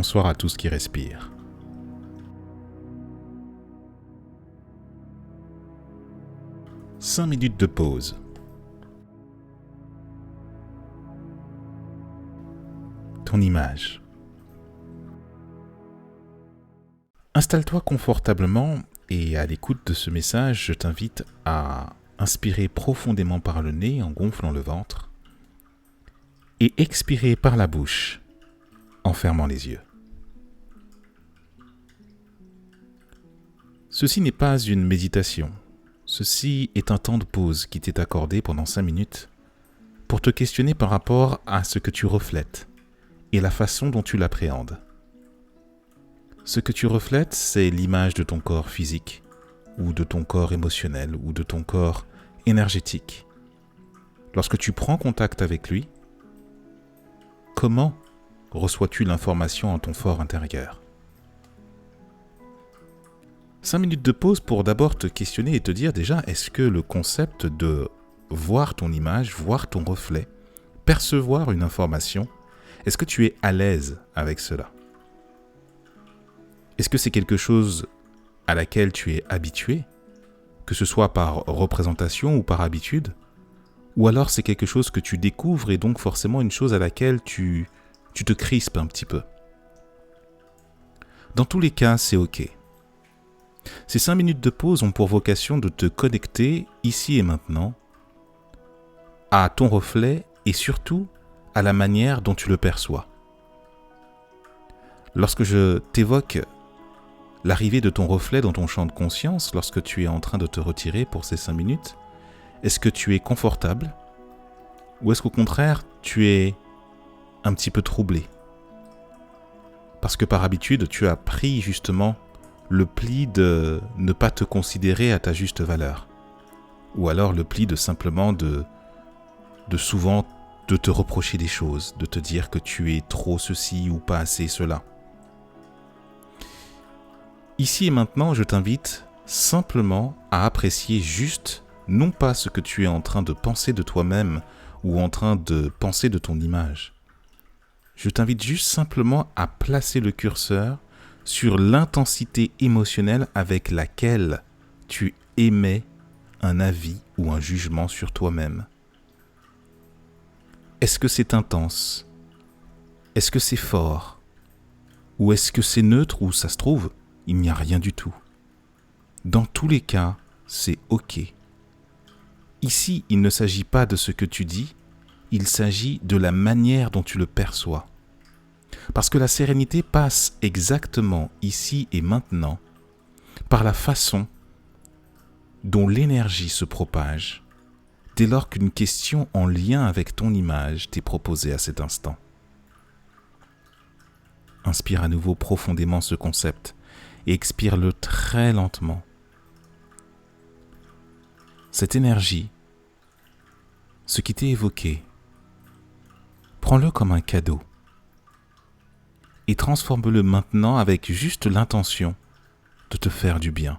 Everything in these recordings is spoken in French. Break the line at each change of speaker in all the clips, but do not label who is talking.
bonsoir à tous qui respirent. Cinq minutes de pause. Ton image. Installe-toi confortablement et à l'écoute de ce message, je t'invite à inspirer profondément par le nez en gonflant le ventre et expirer par la bouche en fermant les yeux. Ceci n'est pas une méditation. Ceci est un temps de pause qui t'est accordé pendant 5 minutes pour te questionner par rapport à ce que tu reflètes et la façon dont tu l'appréhendes. Ce que tu reflètes, c'est l'image de ton corps physique ou de ton corps émotionnel ou de ton corps énergétique. Lorsque tu prends contact avec lui, comment reçois-tu l'information en ton fort intérieur ? 5 minutes de pause pour d'abord te questionner et te dire déjà, est-ce que le concept de voir ton image, voir ton reflet, percevoir une information, est-ce que tu es à l'aise avec cela ? Est-ce que c'est quelque chose à laquelle tu es habitué, que ce soit par représentation ou par habitude, ou alors c'est quelque chose que tu découvres et donc forcément une chose à laquelle tu te crispes un petit peu ? Dans tous les cas, c'est OK. Ces 5 minutes de pause ont pour vocation de te connecter ici et maintenant à ton reflet et surtout à la manière dont tu le perçois. Lorsque je t'évoque l'arrivée de ton reflet dans ton champ de conscience, lorsque tu es en train de te retirer pour ces 5 minutes, est-ce que tu es confortable ou est-ce qu'au contraire tu es un petit peu troublé ? Parce que par habitude, tu as pris justement le pli de ne pas te considérer à ta juste valeur. Ou alors le pli de simplement de souvent de te reprocher des choses, de te dire que tu es trop ceci ou pas assez cela. Ici et maintenant, je t'invite simplement à apprécier juste, non pas ce que tu es en train de penser de toi-même ou en train de penser de ton image. Je t'invite juste simplement à placer le curseur sur l'intensité émotionnelle avec laquelle tu émets un avis ou un jugement sur toi-même. Est-ce que c'est intense ? Est-ce que c'est fort ? Ou est-ce que c'est neutre ou ça se trouve, il n'y a rien du tout ? Dans tous les cas, c'est OK. Ici, il ne s'agit pas de ce que tu dis, il s'agit de la manière dont tu le perçois. Parce que la sérénité passe exactement ici et maintenant par la façon dont l'énergie se propage dès lors qu'une question en lien avec ton image t'est proposée à cet instant. Inspire à nouveau profondément ce concept et expire-le très lentement. Cette énergie, ce qui t'est évoqué, prends-le comme un cadeau. Et transforme-le maintenant avec juste l'intention de te faire du bien.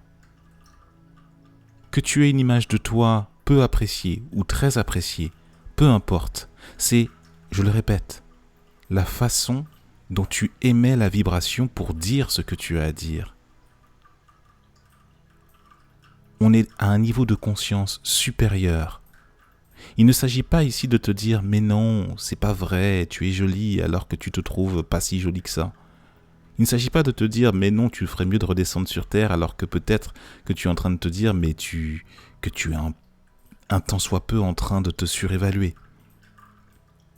Que tu aies une image de toi peu appréciée ou très appréciée, peu importe, c'est, je le répète, la façon dont tu émets la vibration pour dire ce que tu as à dire. On est à un niveau de conscience supérieur. Il ne s'agit pas ici de te dire « mais non, c'est pas vrai, tu es jolie alors que tu te trouves pas si jolie que ça ». Il ne s'agit pas de te dire « mais non, tu ferais mieux de redescendre sur Terre alors que peut-être que tu es en train de te dire « mais que tu es un tant soit peu en train de te surévaluer ».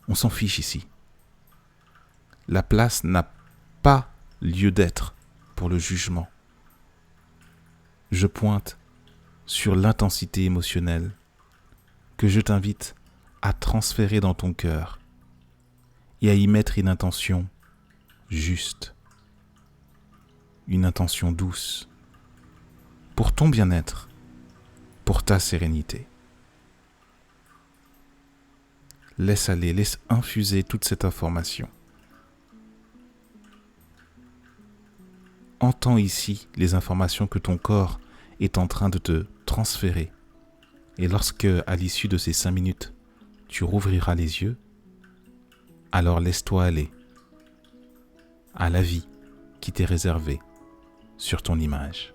On s'en fiche ici. La place n'a pas lieu d'être pour le jugement. Je pointe sur l'intensité émotionnelle que je t'invite à transférer dans ton cœur et à y mettre une intention juste, une intention douce, pour ton bien-être, pour ta sérénité. Laisse aller, laisse infuser toute cette information. Entends ici les informations que ton corps est en train de te transférer. Et lorsque, à l'issue de ces 5 minutes, tu rouvriras les yeux, alors laisse-toi aller à la vie qui t'est réservée sur ton image.